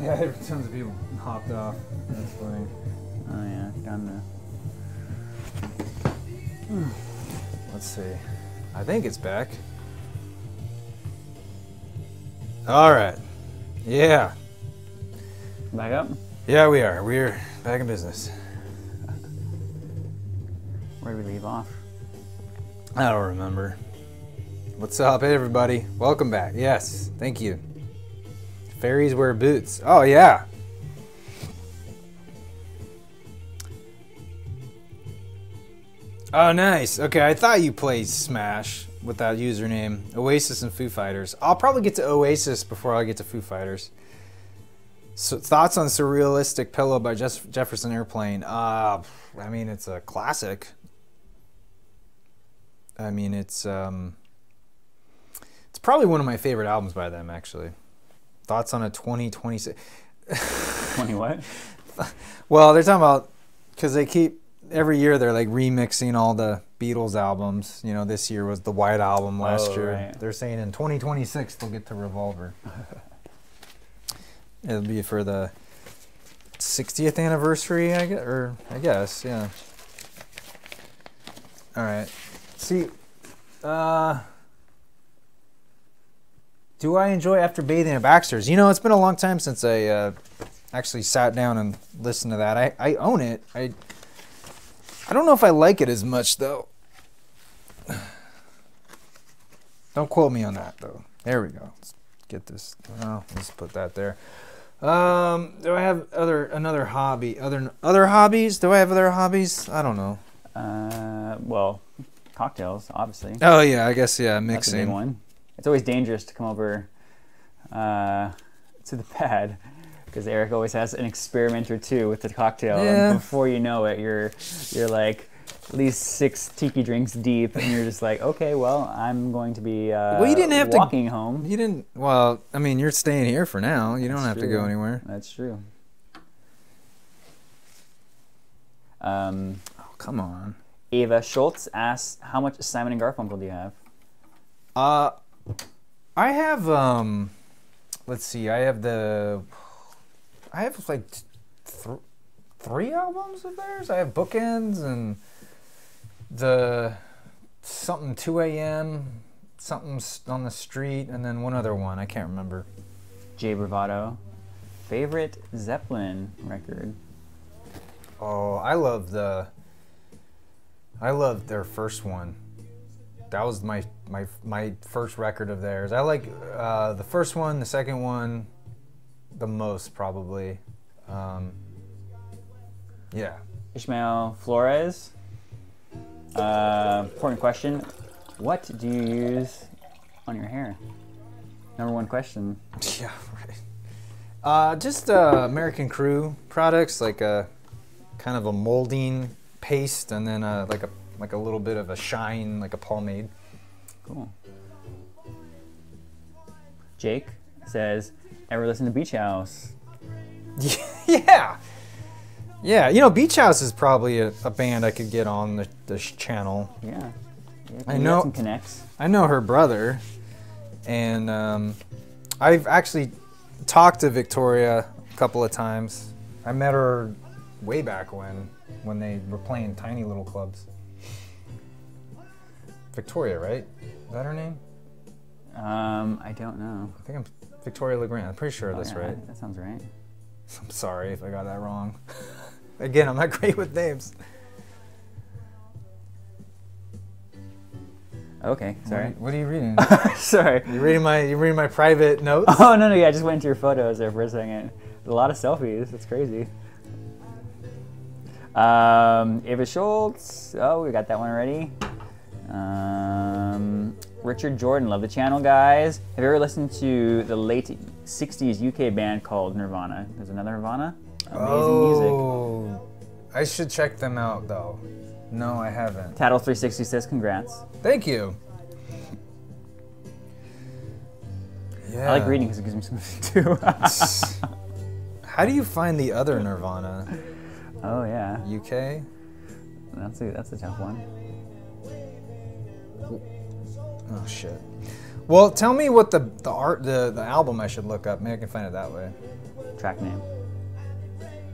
Yeah, tons of people hopped off. That's funny. Oh yeah, done Let's see. I think it's back. All right. Yeah. Back up? Yeah, we are. We're back in business. Where did we leave off? I don't remember. What's up, hey everybody? Welcome back. Yes, thank you. Fairies wear boots. Oh, yeah. Oh, nice. Okay, I thought you played Smash with that username. Oasis and Foo Fighters. I'll probably get to Oasis before I get to Foo Fighters. So, thoughts on Surrealistic Pillow by Jefferson Airplane? I mean, it's a classic. I mean, it's probably one of my favorite albums by them, actually. Thoughts on a 2026? 20 what? Well, they're talking about, because they keep, every year they're like remixing all the Beatles albums. You know, this year was the White Album, last year. Right. They're saying in 2026 they'll get to Revolver. It'll be for the 60th anniversary, I guess, yeah. All right. See, do I enjoy After Bathing at Baxter's? You know, it's been a long time since I actually sat down and listened to that. I own it. I don't know if I like it as much, though. Don't quote me on that, though. There we go. Let's get this. Oh, let's put that there. Do I have another hobby? Other hobbies? Do I have other hobbies? I don't know. Well, cocktails, obviously. Oh yeah, I guess yeah, mixing. That's a big one. It's always dangerous to come over to the pad because Eric always has an experiment or two with the cocktail. Yeah. And before you know it, you're like at least 6 tiki drinks deep, and you're just like, okay, well, I'm going to be well, you didn't have walking home. You didn't. Well, I mean, you're staying here for now. You don't have to go anywhere. That's true. Oh, come on. Ava Schultz asks, how much Simon and Garfunkel do you have? I have let's see. I have like 3 albums of theirs. I have Bookends and the something 2 a.m., something on the street, and then one other one. I can't remember. Jay Bravado, favorite Zeppelin record? Oh, I love their first one. That was my first record of theirs. I like the first one, the second one, the most probably. Yeah. Ishmael Flores. Important question. What do you use on your hair? Number 1 question. Yeah, right. Just American Crew products, like a kind of a molding paste, and then like a little bit of a shine, like a pomade. Cool. Jake says, ever listen to Beach House? Yeah. Yeah, you know, Beach House is probably a band I could get on the channel. Yeah. I know. Some connects. I know her brother, and I've actually talked to Victoria a couple of times. I met her way back when they were playing tiny little clubs. Victoria, right? Is that her name? I don't know. I think I'm Victoria Legrand. I'm pretty sure that's right. That sounds right. I'm sorry if I got that wrong. Again, I'm not great with names. Okay, sorry. What are you reading? Sorry. You reading my private notes? Oh no, yeah, I just went into your photos there for a second. A lot of selfies. It's crazy. Ava Schultz. Oh, we got that one already. Richard Jordan, love the channel, guys. Have you ever listened to the late 60s UK band called Nirvana? There's another Nirvana. Amazing music. I should check them out, though. No, I haven't. Tattle360 says congrats. Thank you. Yeah. I like reading because it gives me something to do. How do you find the other Nirvana? Oh, yeah. UK? That's a tough one. Oh, shit. Well, tell me what the album I should look up. Maybe I can find it that way. track name.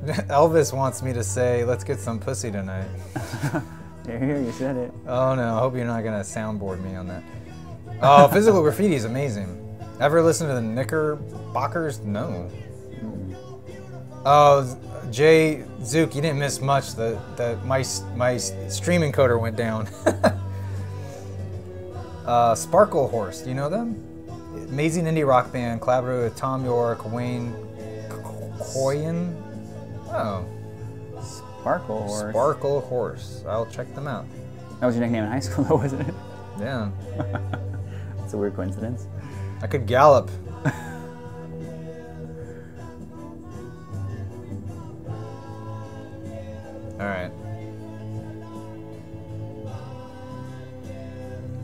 Elvis wants me to say, let's get some pussy tonight. Here, you said it. Oh no, I hope you're not gonna soundboard me on that. Oh, Physical Graffiti is amazing. Ever listen to the Knickerbockers? No. Oh, Jay Zook, you didn't miss much. My stream encoder went down. Sparkle Horse, do you know them? Amazing indie rock band, collaborated with Tom York, Wayne Coyen. Oh. Sparkle Horse. Sparkle Horse. I'll check them out. That was your nickname in high school, though, wasn't it? Yeah. It's a weird coincidence. I could gallop. All right.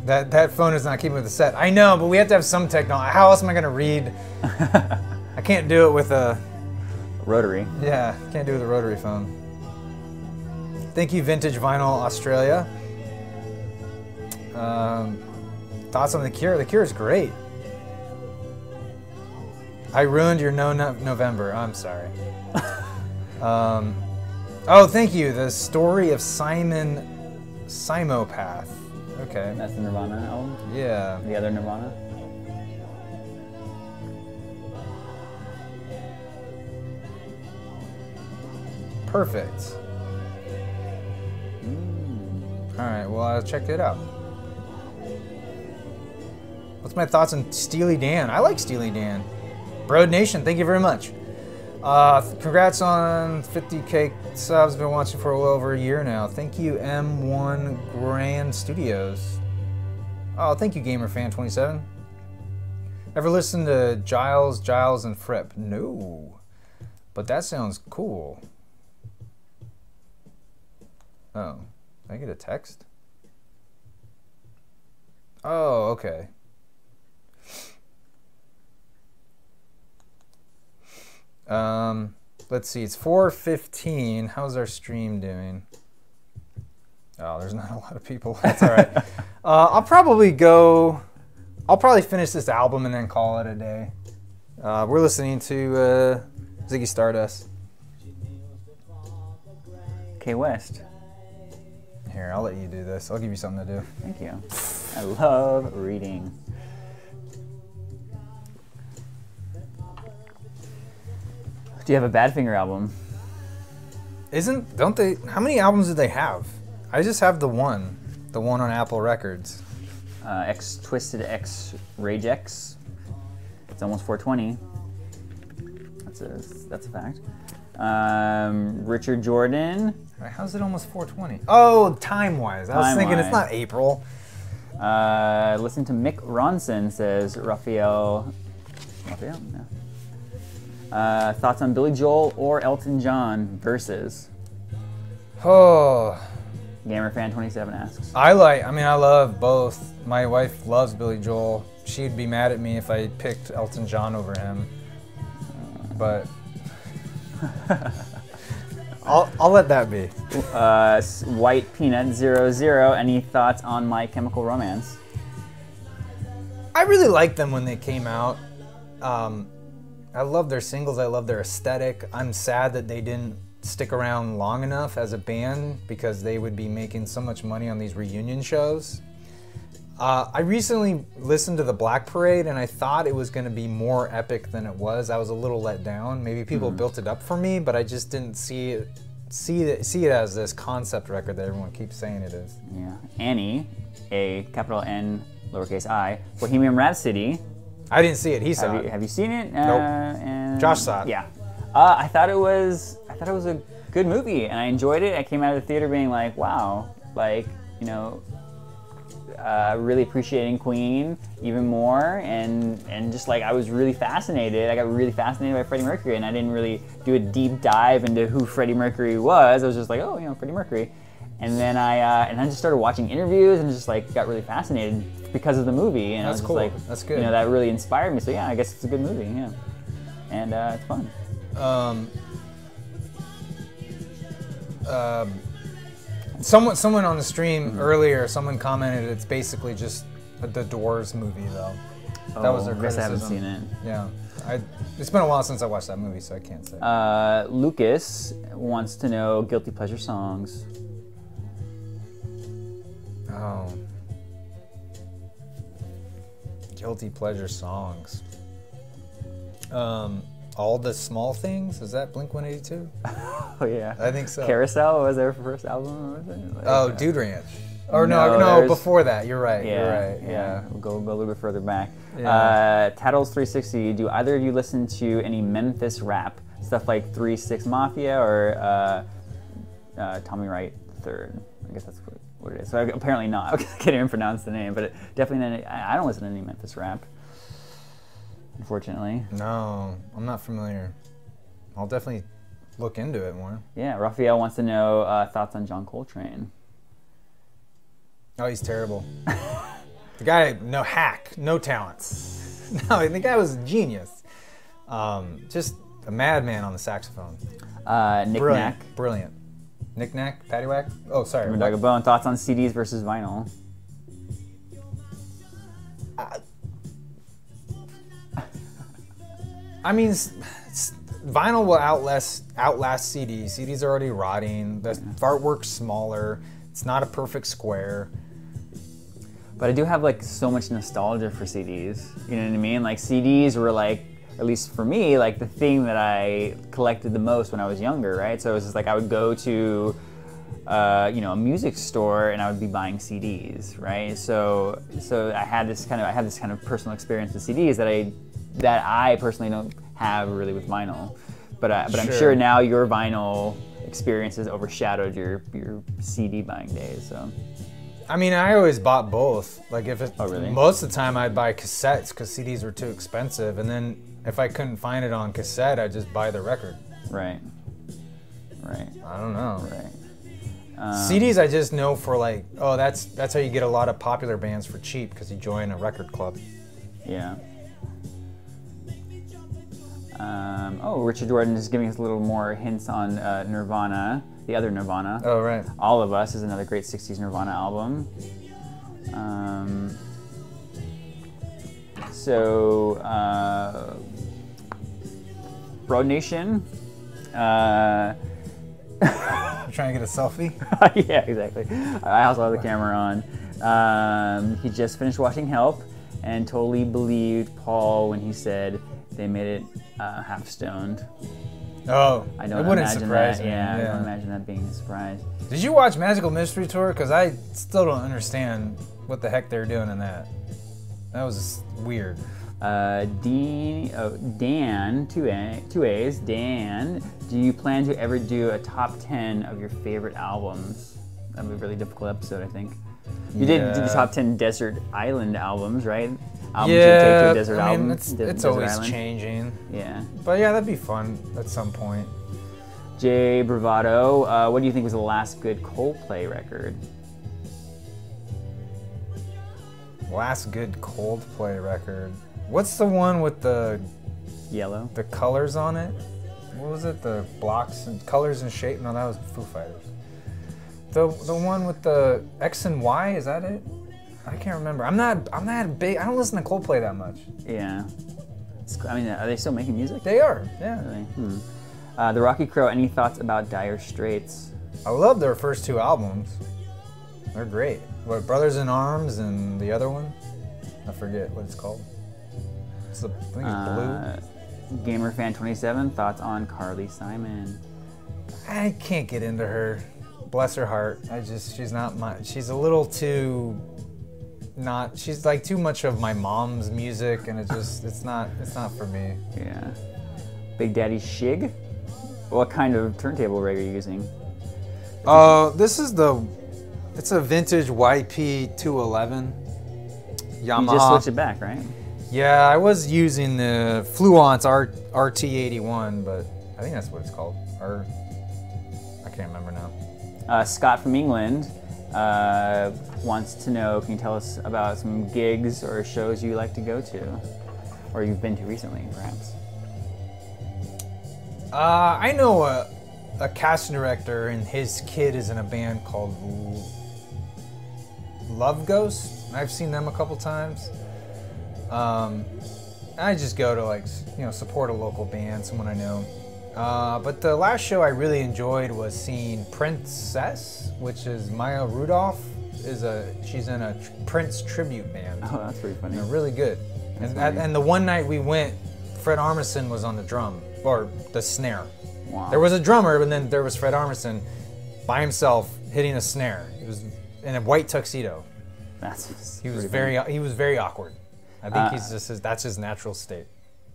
That phone is not keeping with the set. I know, but we have to have some technology. How else am I going to read? I can't do it with a... Rotary. Yeah, can't do it with a rotary phone. Thank you, Vintage Vinyl Australia. Thoughts on The Cure? The Cure is great. I ruined your November. I'm sorry. Oh, thank you. The Story of Simon Simopath. Okay. That's the Nirvana album? Yeah. The other Nirvana? Perfect. All right, well, I'll check it out. What's my thoughts on Steely Dan? I like Steely Dan. Broad Nation, thank you very much. Congrats on 50K subs. Been watching for a little over a year now. Thank you, M1 Grand Studios. Oh, thank you, GamerFan27. Ever listen to Giles, and Fripp? No, but that sounds cool. Oh, did I get a text? Oh, okay. Let's see, it's 4:15. How's our stream doing? Oh, there's not a lot of people. That's all right. I'll probably finish this album and then call it a day. We're listening to Ziggy Stardust. K West. Here, I'll let you do this. I'll give you something to do. Thank you. I love reading. Do you have a Badfinger album? Don't they? How many albums do they have? I just have the one on Apple Records. X Twisted X Rage X. It's almost 420. That's a fact. Richard Jordan. How's it almost 420? Oh, time-wise. I was thinking it's not April. Listen to Mick Ronson, says Raphael. Raphael? No. Thoughts on Billy Joel or Elton John versus? Oh. GamerFan27 asks. I love both. My wife loves Billy Joel. She'd be mad at me if I picked Elton John over him. But I'll let that be. White Peanut 00. Any thoughts on My Chemical Romance? I really liked them when they came out. I love their singles. I love their aesthetic. I'm sad that they didn't stick around long enough as a band because they would be making so much money on these reunion shows. I recently listened to the Black Parade and I thought it was going to be more epic than it was. I was a little let down. Maybe people built it up for me, but I just didn't see it as this concept record that everyone keeps saying it is. Yeah. Annie, a capital N, lowercase I, Bohemian Rhapsody. I didn't see it. He saw it. Have you seen it? Nope. Josh saw it. Yeah. I thought it was a good movie, and I enjoyed it. I came out of the theater being like, wow, like, you know, really appreciating Queen even more, and just like I was really fascinated. I got really fascinated by Freddie Mercury, and I didn't really do a deep dive into who Freddie Mercury was. I was just like, oh, you know, Freddie Mercury. And then I just started watching interviews and just like got really fascinated because of the movie. And that's I was just cool. like, That's good. You know, that really inspired me. So yeah, I guess it's a good movie. Yeah, and it's fun. Someone on the stream earlier, someone commented it's basically just the Doors movie though. That was their I guess I haven't criticism. seen it. Yeah, it's been a while since I watched that movie, so I can't say. Lucas wants to know guilty pleasure songs. Oh. Guilty pleasure songs. All the Small Things? Is that Blink-182? Oh yeah. I think so. Carousel was their first album, or was it? Like, Oh, Dude Ranch. Or No, no, there's- before that. You're right. Yeah, You're right. yeah. We'll go a little bit further back. Yeah. Tattles360. Do either of you listen to any Memphis rap stuff like 3-6 Mafia or Tommy Wright III? I guess that's what it is. So apparently not. I can't even pronounce the name, but definitely. I don't listen to any Memphis rap. Unfortunately. No, I'm not familiar. I'll definitely look into it more. Yeah. Raphael wants to know thoughts on John Coltrane. Oh, he's terrible. The guy, no hack, no talents. No, the guy was a genius. Just a madman on the saxophone. Nick Brilliant. Knack. Brilliant. Nick Knack? Paddywhack? Oh, sorry. Dog of Bone. Thoughts on CDs versus vinyl? I mean, vinyl will outlast CDs. CDs are already rotting. The artwork's smaller. It's not a perfect square. But I do have like so much nostalgia for CDs. You know what I mean? Like CDs were like, at least for me, like the thing that I collected the most when I was younger, right? So it was just like I would go to, a music store and I would be buying CDs, right? So I had this kind of personal experience with CDs that I personally don't have really with vinyl. But I'm sure now your vinyl experience has overshadowed your CD buying days. So. I mean, I always bought both. Like really? Most of the time I'd buy cassettes because CDs were too expensive, and then if I couldn't find it on cassette, I'd just buy the record. Right. I don't know. Right. CDs I just know for like, oh, that's how you get a lot of popular bands for cheap because you join a record club. Yeah. Richard Jordan is giving us a little more hints on Nirvana, the other Nirvana. Oh, right. All of Us is another great 60s Nirvana album. Broad Nation. You're trying to get a selfie? Yeah, exactly. I also have the camera on. He just finished watching Help and totally believed Paul when he said they made it half stoned. Oh, I don't it wouldn't imagine surprise that. me. Yeah, I don't imagine that being a surprise. Did you watch Magical Mystery Tour? Because I still don't understand what the heck they're doing in that. That was weird. Dan, two A's. Dan, do you plan to ever do a top 10 of your favorite albums? That'd be a really difficult episode, I think. You did do the top 10 desert island albums, right? Albums you take to a desert I mean, album. it's desert always island. changing. Yeah. But yeah, that'd be fun at some point. Jay Bravado, what do you think was the last good Coldplay record? Last good Coldplay record. What's the one with the Yellow. colors on it? What was it? The blocks and colors and shape? No, that was Foo Fighters. The one with the X and Y, is that it? I can't remember. I'm not big. I don't listen to Coldplay that much. Yeah. I mean, are they still making music? They are, yeah. Really? The Rocky Crow, any thoughts about Dire Straits? I love their first two albums. They're great. What, Brothers in Arms and the other one? I forget what it's called. I think it's Blue. GamerFan27, thoughts on Carly Simon? I can't get into her. Bless her heart. She's a little too she's like too much of my mom's music, and it's not for me. Yeah. Big Daddy Shig? What kind of turntable rig are you using? It's a vintage YP211 Yamaha. You just switched it back, right? Yeah, I was using the Fluence RT81, but I think that's what it's called. Or I can't remember now. Scott from England wants to know, can you tell us about some gigs or shows you like to go to? Or you've been to recently, perhaps? I know a casting director, and his kid is in a band called Love Ghost. I've seen them a couple times. I just go to like, support a local band, someone I know. But the last show I really enjoyed was seeing Princess, which is Maya Rudolph. She's in a Prince tribute band. Oh, that's pretty funny. They're really good. And the one night we went, Fred Armisen was on the drum, or the snare. Wow. There was a drummer, and then there was Fred Armisen by himself hitting a snare. He was in a white tuxedo. He was very awkward. I think that's his natural state.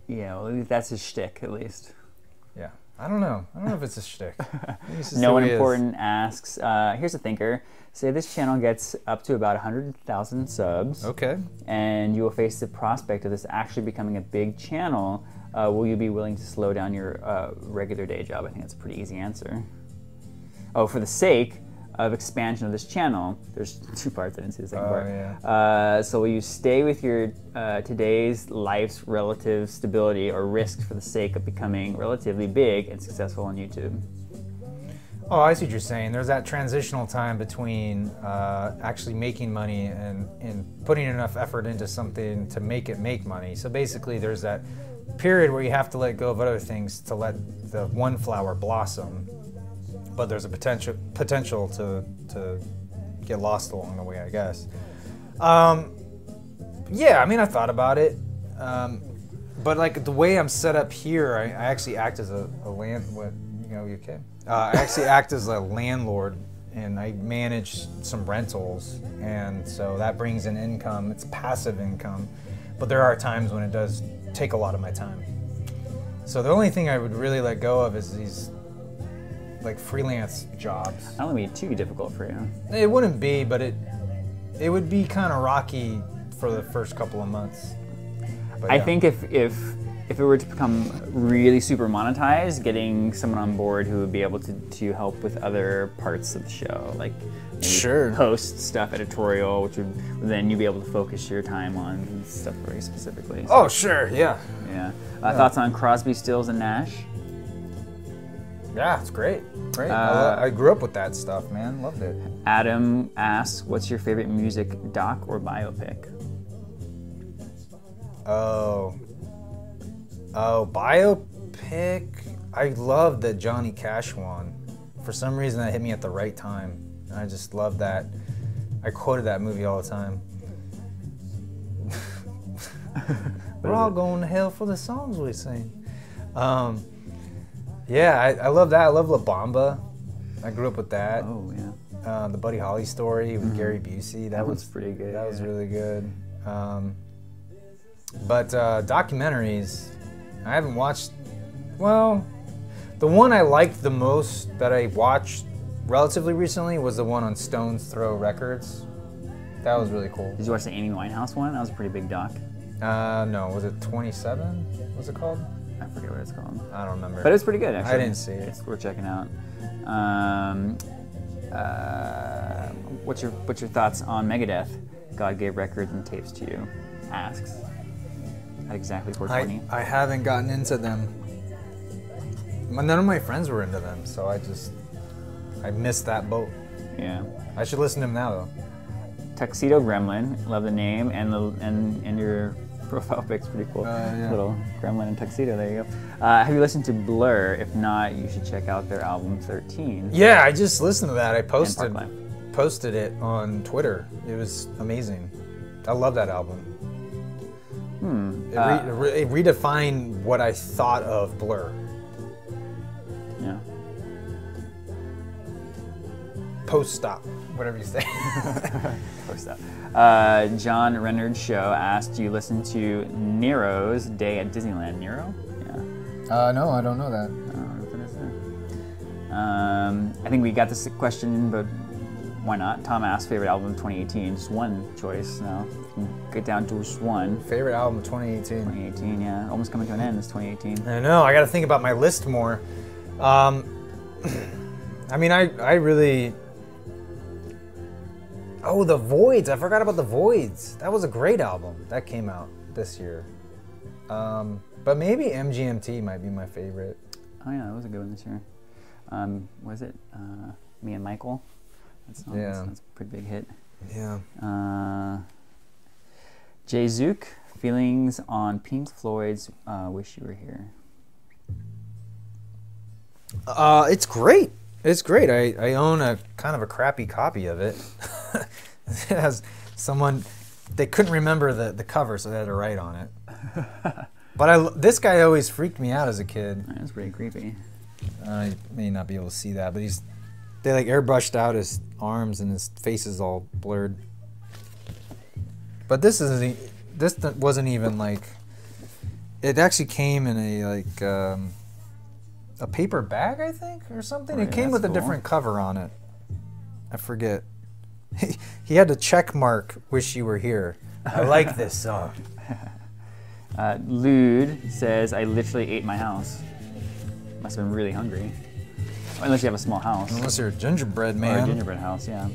Yeah, well, that's his shtick, at least. Yeah. I don't know if it's a shtick. No One Important asks, here's a thinker. Say this channel gets up to about 100,000 subs. Okay. And you will face the prospect of this actually becoming a big channel. Will you be willing to slow down your regular day job? I think that's a pretty easy answer. Oh, for the sake of expansion of this channel, there's two parts. I didn't see the second part. Yeah. So will you stay with your today's life's relative stability or risk for the sake of becoming relatively big and successful on YouTube? Oh, I see what you're saying. There's that transitional time between actually making money and putting enough effort into something to make it make money. So basically there's that period where you have to let go of other things to let the one flower blossom. But there's a potential to get lost along the way, I guess. Yeah, I mean, I thought about it. But like the way I'm set up here, I actually act as a I actually act as a landlord, and I manage some rentals, and so that brings in income. It's passive income, but there are times when it does take a lot of my time. So the only thing I would really let go of is these like freelance jobs. I don't think it'd be too difficult for you. It wouldn't be, but it would be kind of rocky for the first couple of months. But I think if it were to become really super monetized, getting someone on board who would be able to help with other parts of the show, like maybe post stuff, editorial, which would then you'd be able to focus your time on stuff very specifically. So, oh, sure, yeah. Yeah. Thoughts on Crosby, Stills, and Nash? Yeah, it's great. Great. I grew up with that stuff, man. Loved it. Adam asks, what's your favorite music doc or biopic? Oh, biopic. I love the Johnny Cash one. For some reason, that hit me at the right time. And I just love that. I quoted that movie all the time. We're all going to hell for the songs we sing. Yeah, I love that. I love La Bamba. I grew up with that. Oh, yeah. The Buddy Holly story with Gary Busey. That was pretty good. That was really good. But documentaries, I haven't watched. Well, the one I liked the most that I watched relatively recently was the one on Stone's Throw Records. That was really cool. Did you watch the Amy Winehouse one? That was a pretty big doc. No, was it 27? What's it called? I forget what it's called. I don't remember. But it was pretty good, actually. I didn't see it. It's worth checking out. What's your thoughts on Megadeth? God gave records and tapes to you. Asks. At exactly 420. I haven't gotten into them. None of my friends were into them, so I missed that boat. Yeah. I should listen to them now, though. Tuxedo Gremlin, love the name, and your profile pic's pretty cool. Yeah. Little gremlin and tuxedo, there you go. Have you listened to Blur? If not, you should check out their album 13. Yeah, I just listened to that. I posted it on Twitter. It was amazing. I love that album. It redefined what I thought of Blur. Yeah. Post-stop, whatever you say. Post-stop. John Renard Show asked, do you listen to Nero's Day at Disneyland? Nero? Yeah. No, I don't know that. I think we got this question, but why not? Tom asked favorite album of 2018. Just one choice now. Get down to just one. Favorite album of 2018. 2018, yeah. Almost coming to an end. It's 2018. I know. I got to think about my list more. I mean, I really. Oh, The Voids. I forgot about The Voids. That was a great album. That came out this year. But maybe MGMT might be my favorite. Oh, yeah. That was a good one this year. Was it Me and Michael? That's a pretty big hit. Yeah. Jay Zook, Feelings on Pink Floyd's "Wish You Were Here." It's great. It's great. I own a kind of a crappy copy of it. It has someone, they couldn't remember the cover, so they had to write on it. But this guy always freaked me out as a kid. That's pretty creepy. I may not be able to see that, but they like airbrushed out his arms and his face is all blurred. But this wasn't even like, it actually came in a paper bag, I think, or something. Oh, it yeah, came with a cool. different cover on it. I forget. He had to check mark "Wish You Were Here." I like this song. Lude says, "I literally ate my house." Must have been really hungry. Unless you have a small house. Unless you're a gingerbread man. Or a gingerbread house, yeah.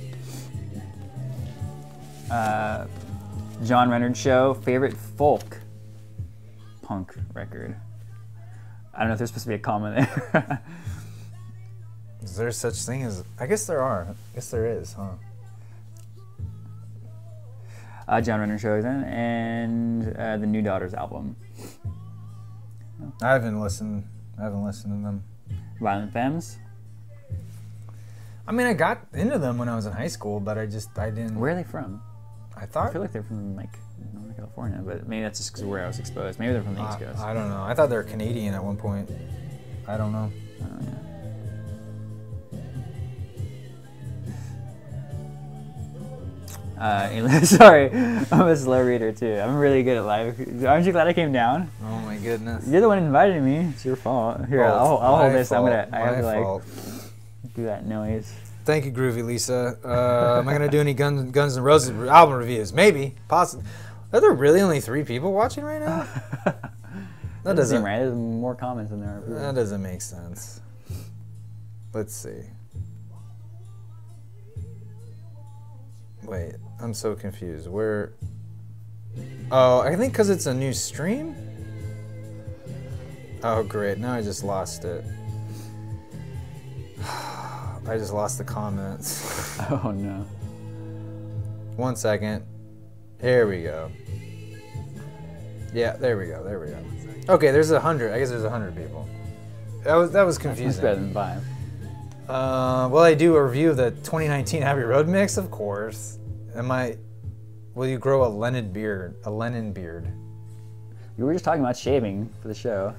John Reynolds Show, favorite folk punk record. I don't know if there's supposed to be a comma there. Is there such thing as... I guess there are. I guess there is, huh? John Reynolds Show again, and the New Daughters album. I haven't listened to them. Violent Femmes. I mean, I got into them when I was in high school, but I didn't... Where are they from? I thought... I feel like they're from, like, Northern California, but maybe that's just because where I was exposed. Maybe they're from the East Coast. I don't know. I thought they were Canadian at one point. I don't know. Oh, yeah. Sorry, I'm a slow reader too. I'm really good at live. Aren't you glad I came down? Oh my goodness. You're the one who invited me. It's your fault. Here, I'll hold this. I have to like do that noise. Thank you, Groovy Lisa. Am I gonna do any Guns N' Roses album reviews? Maybe, possibly. Are there really only 3 people watching right now? That doesn't seem right. There's more comments than there are people. That doesn't make sense. Let's see. Wait, I'm so confused. Where? Oh, I think because it's a new stream? Oh, great. Now I just lost it. I just lost the comments. Oh, no. 1 second. Here we go. Yeah, there we go. There we go. Okay, there's 100. I guess there's 100 people. That was confusing. That's better than 5. Will I do a review of the 2019 Abbey Road mix? Of course. Will you grow a Lennon beard? You were just talking about shaving for the show.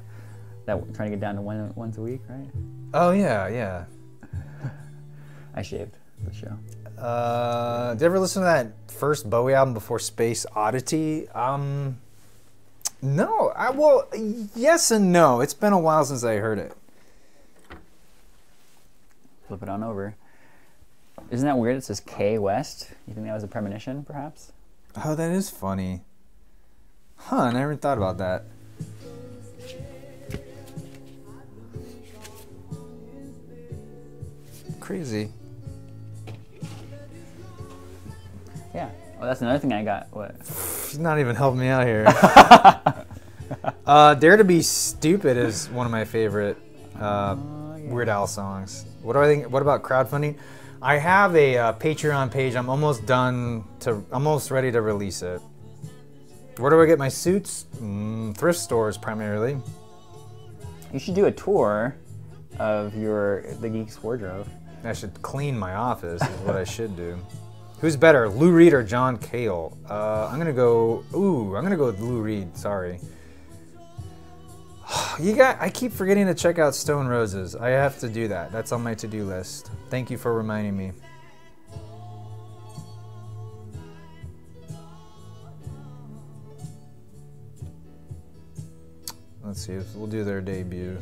Trying to get down to once a week, right? Oh, yeah. I shaved for the show. Did you ever listen to that first Bowie album before Space Oddity? No. Well, yes and no. It's been a while since I heard it. Flip it on over. Isn't that weird? It says K West. You think that was a premonition, perhaps? Oh, that is funny. Huh, I never thought about that. Crazy. Yeah. Well, that's another thing I got. What? She's not even helping me out here. Dare to Be Stupid is one of my favorite Weird Al songs. What do I think? What about crowdfunding? I have a Patreon page. I'm almost ready to release it. Where do I get my suits? Thrift stores primarily. You should do a tour of the Geek's wardrobe. I should clean my office is what I should do. Who's better, Lou Reed or John Cale? I'm gonna go with Lou Reed, sorry. I keep forgetting to check out Stone Roses. I have to do that. That's on my to-do list. Thank you for reminding me. Let's see, we'll do their debut.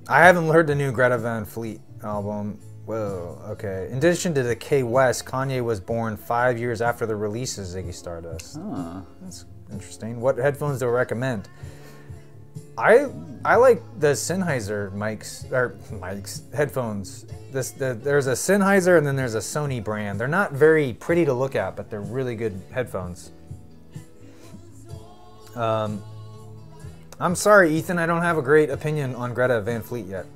I haven't heard the new Greta Van Fleet album. Whoa, okay. In addition to the K West, Kanye was born 5 years after the release of Ziggy Stardust. Oh. That's interesting. What headphones do I recommend? I like the Sennheiser headphones. There's a Sennheiser and then there's a Sony brand. They're not very pretty to look at, but they're really good headphones. I'm sorry, Ethan, I don't have a great opinion on Greta Van Fleet yet.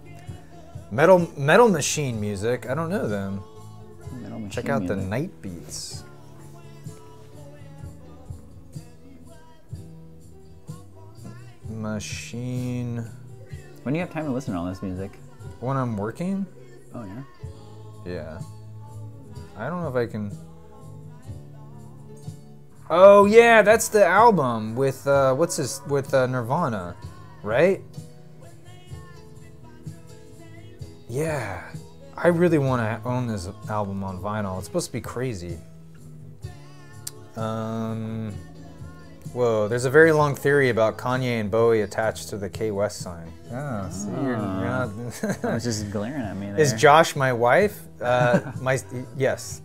Metal Machine music, I don't know them. Metal Machine Check out music. the Night Beats. Machine. When do you have time to listen to all this music? When I'm working? Oh, yeah? Yeah. I don't know if I can... Oh, yeah, that's the album with, with Nirvana, right? Yeah. I really want to own this album on vinyl. It's supposed to be crazy. Whoa, there's a very long theory about Kanye and Bowie attached to the K West sign. Oh, see, you're not... I was just glaring at me there. Is Josh my wife? Yes.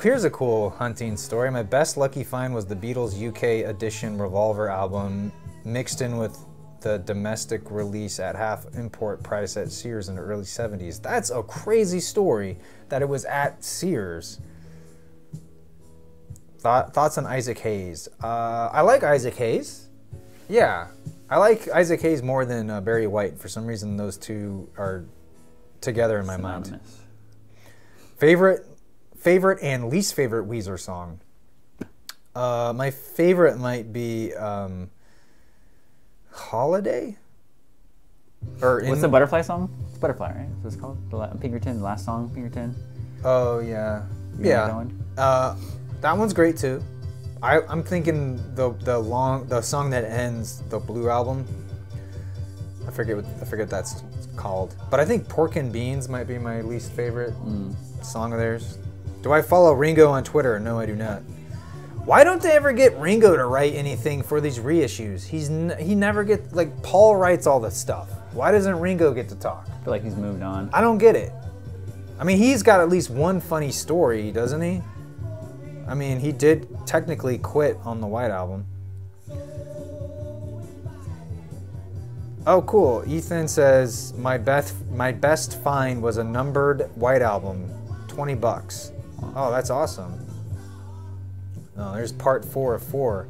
Here's a cool hunting story. My best lucky find was the Beatles UK edition Revolver album, mixed in with the domestic release at half import price at Sears in the early 70s. That's a crazy story that it was at Sears. Thoughts on Isaac Hayes? I like Isaac Hayes. Yeah, I like Isaac Hayes more than Barry White. For some reason, those two are together in my mind. Favorite and least favorite Weezer song? My favorite might be Holiday? What's the Butterfly song? It's Butterfly, right? That's what it's called? Pinkerton, the last song, Pinkerton? Oh, yeah. You yeah. That one? That one's great too. I'm thinking the song that ends the Blue album. I forget that's called. But I think Pork and Beans might be my least favorite song of theirs. Do I follow Ringo on Twitter? No, I do not. Why don't they ever get Ringo to write anything for these reissues? He never gets, like, Paul writes all this stuff. Why doesn't Ringo get to talk? I feel like he's moved on. I don't get it. I mean, he's got at least one funny story, doesn't he? I mean, he did technically quit on the White Album. Oh, cool. Ethan says, my best find was a numbered White Album, $20. Oh, that's awesome. Oh, there's part 4 of 4.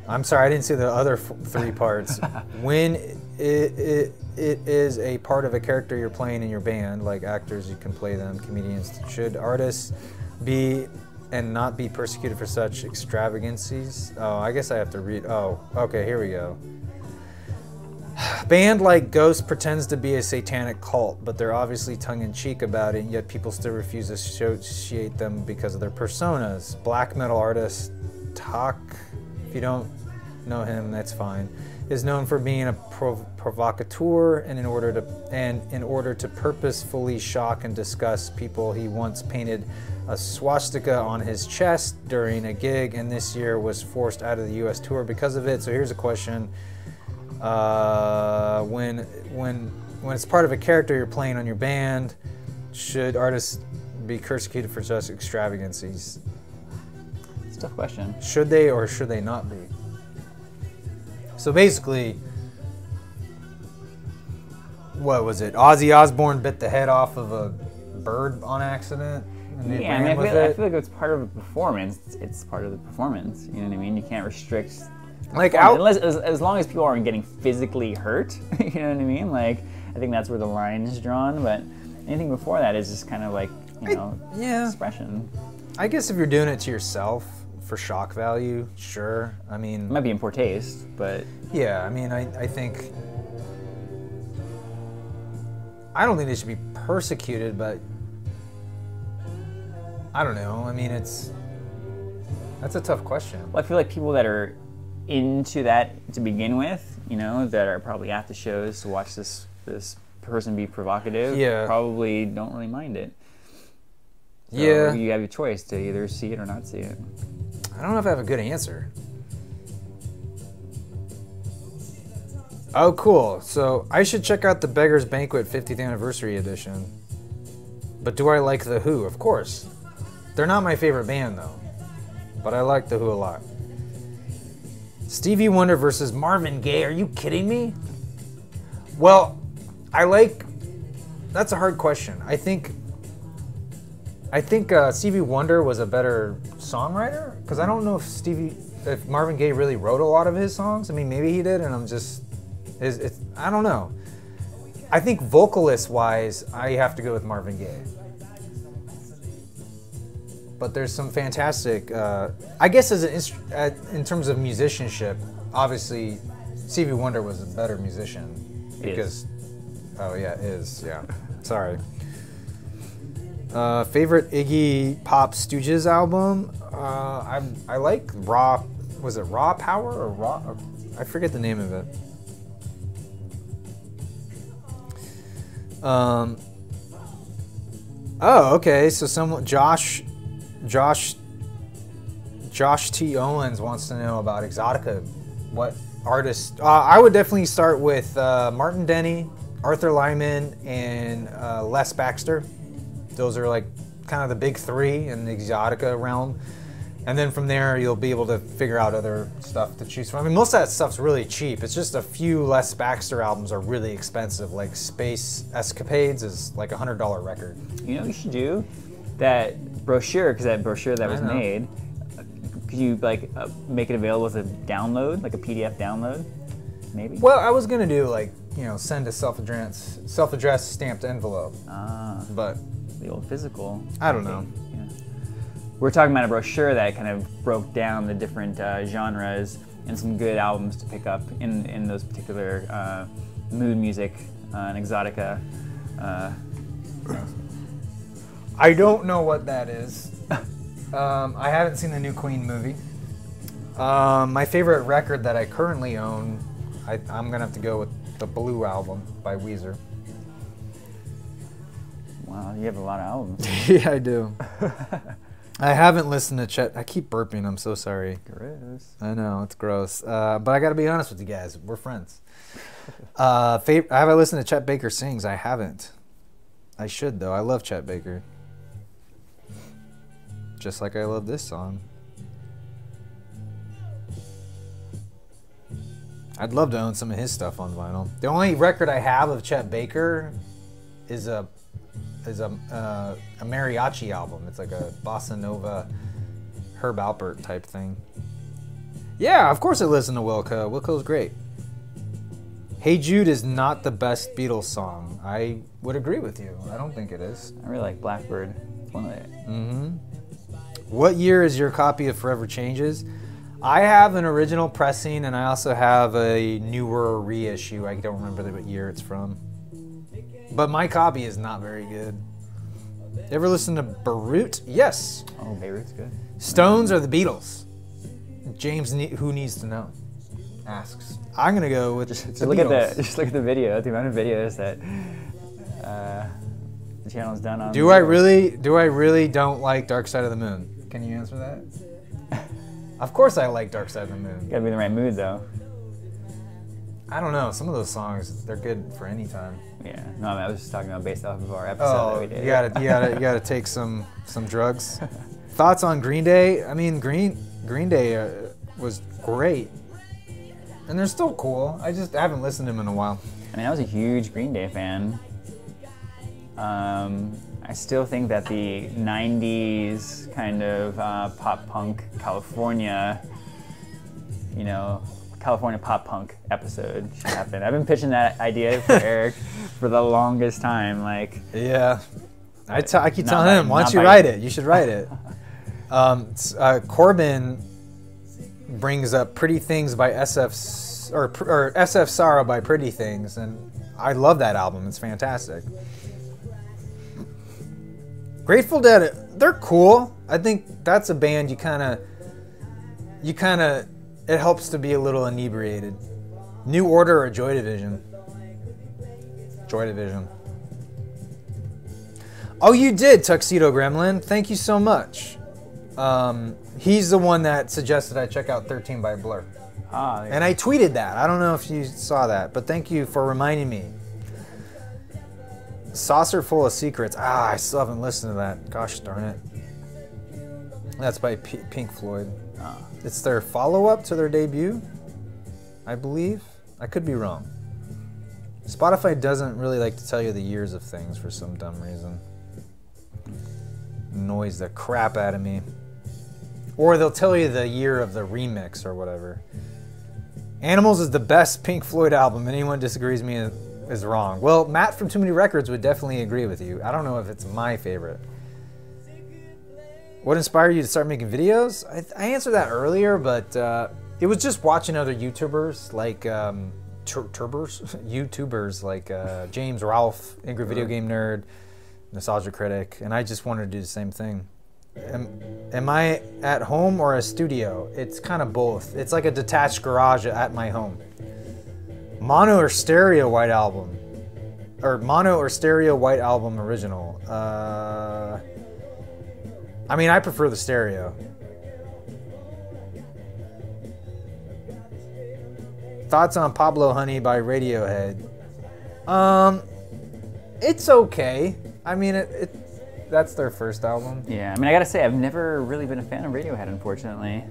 I'm sorry, I didn't see the other 3 parts. When it is a part of a character you're playing in your band, like actors, you can play them, comedians. Should artists be and not be persecuted for such extravagancies? Oh, I guess I have to read. Oh, okay, here we go. Band like Ghost pretends to be a satanic cult, but they're obviously tongue-in-cheek about it, yet people still refuse to associate them because of their personas. Black metal artist Tak, if you don't know him, that's fine, is known for being a provocateur, and in order to purposefully shock and disgust people, he once painted a swastika on his chest during a gig, and this year was forced out of the U.S. tour because of it. So here's a question. When it's part of a character you're playing on your band, should artists be persecuted for such extravagancies? It's a tough question. Should they or should they not be? So basically, what was it? Ozzy Osbourne bit the head off of a bird on accident? Yeah, I mean, I feel like it's part of a performance. It's part of the performance. You know what I mean? You can't restrict. Like unless, as long as people aren't getting physically hurt, you know what I mean? Like, I think that's where the line is drawn. But anything before that is just kind of like, expression. I guess if you're doing it to yourself for shock value, sure. I mean, it might be in poor taste, but yeah. I mean, I think I don't think they should be persecuted, but I don't know. I mean, that's a tough question. Well, I feel like people that are into that to begin with, you know, that are probably at the shows to watch this person be provocative, probably don't really mind it. So yeah. You have your choice to either see it or not see it. I don't know if I have a good answer. Oh, cool. So I should check out the Beggar's Banquet 50th Anniversary Edition. But do I like The Who? Of course. They're not my favorite band, though. But I like The Who a lot. Stevie Wonder versus Marvin Gaye. Are you kidding me? Well, that's a hard question. I think Stevie Wonder was a better songwriter, because I don't know if Marvin Gaye really wrote a lot of his songs. I mean, maybe he did, and I don't know. I think vocalist-wise, I have to go with Marvin Gaye. But there's some fantastic, I guess in terms of musicianship, obviously Stevie Wonder was a better musician because. Oh yeah, it is. Yeah. Sorry. Favorite Iggy Pop Stooges album? I like Raw. Was it Raw Power or Raw? I forget the name of it. Oh, okay. So Josh T. Owens wants to know about Exotica. What artists? I would definitely start with Martin Denny, Arthur Lyman, and Les Baxter. Those are like kind of the big three in the Exotica realm. And then from there, you'll be able to figure out other stuff to choose from. I mean, most of that stuff's really cheap. It's just a few Les Baxter albums are really expensive. Like Space Escapades is like a $100 record. You know what you should do? That brochure, because that brochure that was made, could you like make it available as a download, like a PDF download, maybe? Well, I was gonna do like, you know, send a self-addressed stamped envelope. But the old physical. I don't know. We're talking about a brochure that kind of broke down the different genres and some good albums to pick up in those particular mood music and Exotica. I don't know what that is. I haven't seen the new Queen movie. My favorite record that I currently own, I'm gonna have to go with the Blue album by Weezer. Wow, you have a lot of albums. Yeah, I do. I haven't listened to Chet. I keep burping. I'm so sorry. Gross. I know, it's gross. But I got to be honest with you guys. We're friends. Have I listened to Chet Baker Sings? I haven't. I should, though. I love Chet Baker. Just like I love this song. I'd love to own some of his stuff on vinyl. The only record I have of Chet Baker is a mariachi album. It's like a bossa nova Herb Alpert type thing. Yeah, of course I listen to Wilco. Wilco's great. Hey Jude is not the best Beatles song. I would agree with you. I don't think it is. I really like Blackbird. It's one of the... Mm-hmm. What year is your copy of Forever Changes? I have an original pressing and I also have a newer reissue. I don't remember what year it's from. But my copy is not very good. Ever listen to Beirut? Yes. Oh, Beirut's good. Stones or the Beatles? James, who needs to know? Asks. I'm gonna go with the Beatles. Just look at the video. The amount of videos that the channel's done on. Do I really don't like Dark Side of the Moon? Can you answer that? Of course I like Dark Side of the Moon. You gotta be in the right mood though. I don't know. Some of those songs, they're good for any time. Yeah. No, I was just talking about based off of our episode that we did. You gotta take some drugs. Thoughts on Green Day? I mean, Green Day was great, and they're still cool. I haven't listened to them in a while. I mean, I was a huge Green Day fan. I still think that the '90s kind of pop punk California, California pop punk episode should happen. I've been pitching that idea for Eric for the longest time. Like, yeah, I keep telling him, why don't you write it? You should write it. Corbin brings up Pretty Things by SF or SF Sorrow by Pretty Things, and I love that album. It's fantastic. Grateful Dead, they're cool. I think that's a band you kind of, it helps to be a little inebriated. New Order or Joy Division? Joy Division. Oh, you did, Tuxedo Gremlin. Thank you so much. He's the one that suggested I check out 13 by Blur. And I tweeted that. I don't know if you saw that, but thank you for reminding me. Saucer Full of Secrets. I still haven't listened to that. Gosh darn it. That's by Pink Floyd. It's their follow-up to their debut, I believe. I could be wrong. Spotify doesn't really like to tell you the years of things for some dumb reason. Annoys the crap out of me. Or they'll tell you the year of the remix or whatever. Animals is the best Pink Floyd album. Anyone disagrees with me is wrong. Well, Matt from Too Many Records would definitely agree with you. I don't know if it's my favorite. What inspired you to start making videos? I answered that earlier, but it was just watching other YouTubers like YouTubers like James Ralph, Angry Video Game Nerd, Nostalgia Critic, and I just wanted to do the same thing. Am I at home or a studio? It's kind of both. It's like a detached garage at my home. Mono or stereo white album? Or mono or stereo white album original? I mean, I prefer the stereo. Thoughts on Pablo Honey by Radiohead? It's okay. I mean, that's their first album. Yeah, I mean, I gotta say, I've never really been a fan of Radiohead, unfortunately.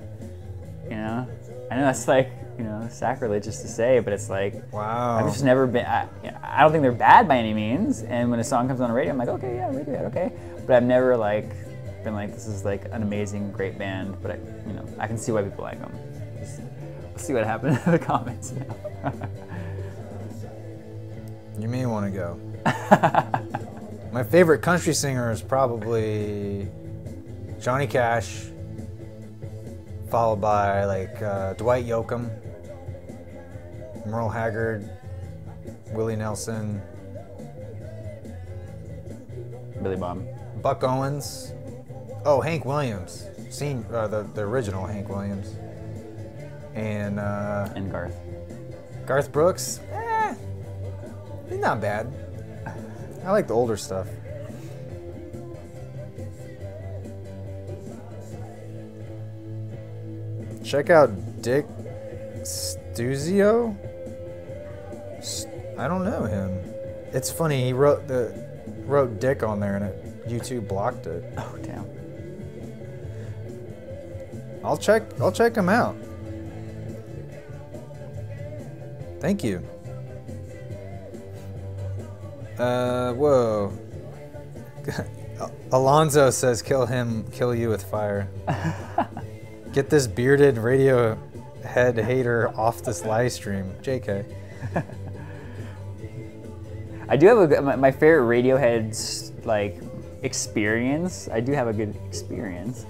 You know, I know that's like, you know, sacrilegious to say, but it's like, wow. I've just never been. I don't think they're bad by any means. And when a song comes on the radio, I'm like, okay, yeah, Radiohead, okay. But I've never like been like, this is like an amazing, great band. But I can see why people like them. Let's see what happens in the comments now. You may want to go. My favorite country singer is probably Johnny Cash, followed by like Dwight Yoakam, Merle Haggard, Willie Nelson, Billy Bob, Buck Owens, oh, Hank Williams, the original Hank Williams, and Garth. Garth Brooks. He's not bad. I like the older stuff. Check out Dick Stuzio. I don't know him. It's funny, he wrote Dick on there and YouTube blocked it. Oh damn. I'll check him out. Thank you. Whoa. Alonzo says, kill him, kill you with fire. Get this bearded Radiohead hater off this live stream. JK. I do have my favorite Radiohead's like experience. I do have a good experience.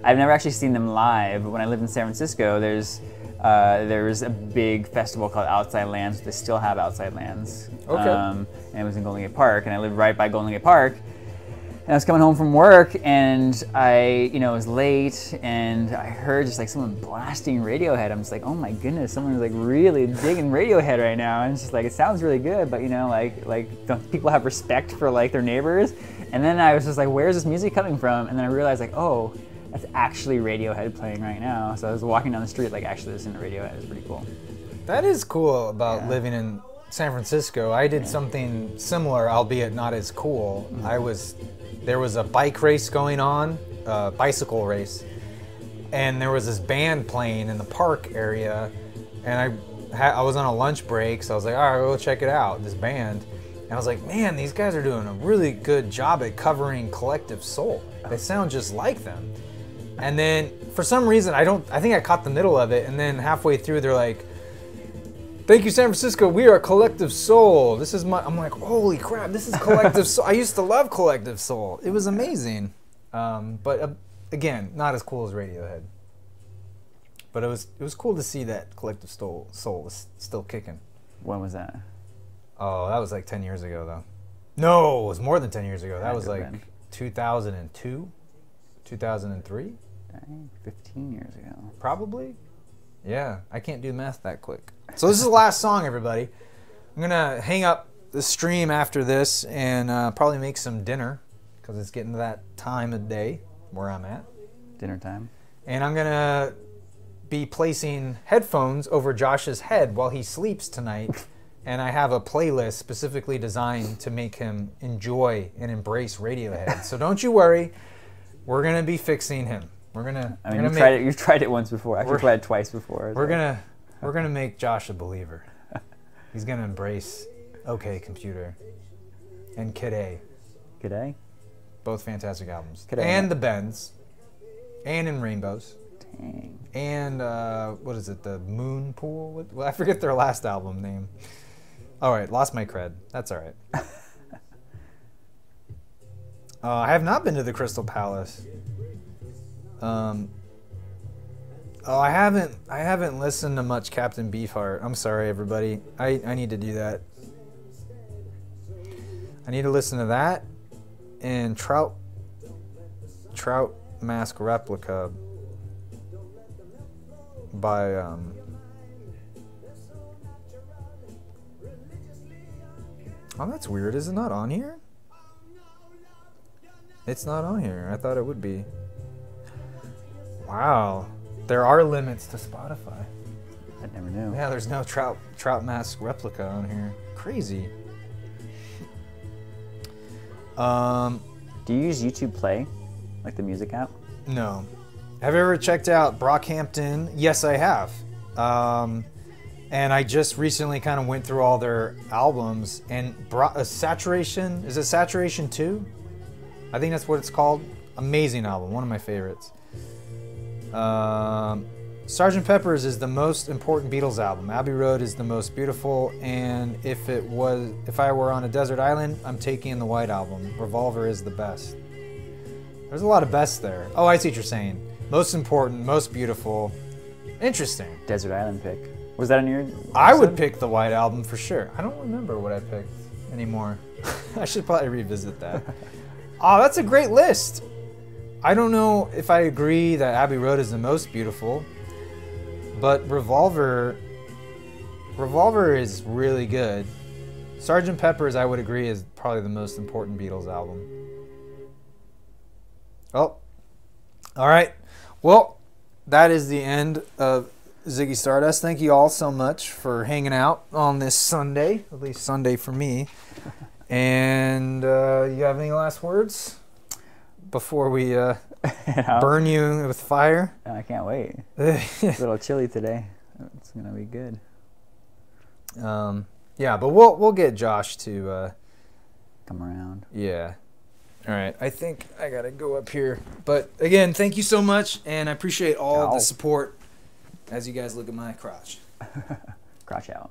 I've never actually seen them live, but when I lived in San Francisco, there's a big festival called Outside Lands. They still have Outside Lands. Okay. And it was in Golden Gate Park, and I lived right by Golden Gate Park. And I was coming home from work, and I, was late, and I heard just like someone blasting Radiohead. I'm just like, oh my goodness, someone's like really digging Radiohead right now. And it's just like, it sounds really good, but like don't people have respect for like their neighbors? And then I was just like, where's this music coming from? And then I realized like, oh, that's actually Radiohead playing right now. So I was walking down the street like actually listening to Radiohead. It was pretty cool. That is cool about living in San Francisco. I did something similar, albeit not as cool. Mm-hmm. There was a bike race going on, a bicycle race, and there was this band playing in the park area, and I was on a lunch break, so I was like, all right, we'll check it out, this band. And I was like, man, these guys are doing a really good job at covering Collective Soul. They sound just like them. And then, for some reason, I think I caught the middle of it, and then halfway through, they're like, thank you, San Francisco. We are Collective Soul. I'm like, holy crap, this is Collective Soul. I used to love Collective Soul. It was amazing. But again, not as cool as Radiohead. But it was cool to see that Collective Soul was still kicking. When was that? Oh, that was like 10 years ago, though. No, it was more than 10 years ago. That was like 2002, 2003. Dang, 15 years ago. Probably. Yeah, I can't do math that quick. So this is the last song, everybody. I'm going to hang up the stream after this and probably make some dinner because it's getting to that time of day where I'm at. Dinner time. And I'm going to be placing headphones over Josh's head while he sleeps tonight. And I have a playlist specifically designed to make him enjoy and embrace Radiohead. So don't you worry. We're going to be fixing him. You've tried it once before. Actually, tried it twice before. We're gonna make Josh a believer. He's gonna embrace OK Computer and Kid A. Kid A? Both fantastic albums. Kid A, and The Bends. And In Rainbows. Dang. And what is it? The Moon Pool? Well, I forget their last album name. All right, lost my cred. That's all right. I have not been to the Crystal Palace. Oh, I haven't listened to much Captain Beefheart. I'm sorry, everybody. I need to do that. I need to listen to that and Trout Mask Replica by Oh, that's weird. Is it not on here? It's not on here. I thought it would be. Wow. There are limits to Spotify. I never knew. Yeah, there's no Trout Mask Replica on here. Crazy. Do you use YouTube Play, like the music app? No. Have you ever checked out Brockhampton? Yes, I have. And I just recently kind of went through all their albums. And Saturation, is it Saturation 2? I think that's what it's called. Amazing album, one of my favorites. Sgt. Pepper's is the most important Beatles album. Abbey Road is the most beautiful, and if I were on a desert island, I'm taking the White Album. Revolver is the best. There's a lot of best there. Oh, I see what you're saying. Most important, most beautiful. Interesting. Desert Island pick. Was that on your episode? I would pick the White Album for sure. I don't remember what I picked anymore. I should probably revisit that. Oh, that's a great list. I don't know if I agree that Abbey Road is the most beautiful, but Revolver is really good. Sgt. Pepper's, I would agree, is probably the most important Beatles album. Oh, all right. Well, that is the end of Ziggy Stardust. Thank you all so much for hanging out on this Sunday, at least Sunday for me. And you have any last words before we burn you with fire? I can't wait. It's a little chilly today. It's gonna be good. Yeah, but we'll get Josh to come around. Yeah. All right. I think I gotta go up here. But again, thank you so much, and I appreciate all the support as you guys look at my crotch. Crotch out.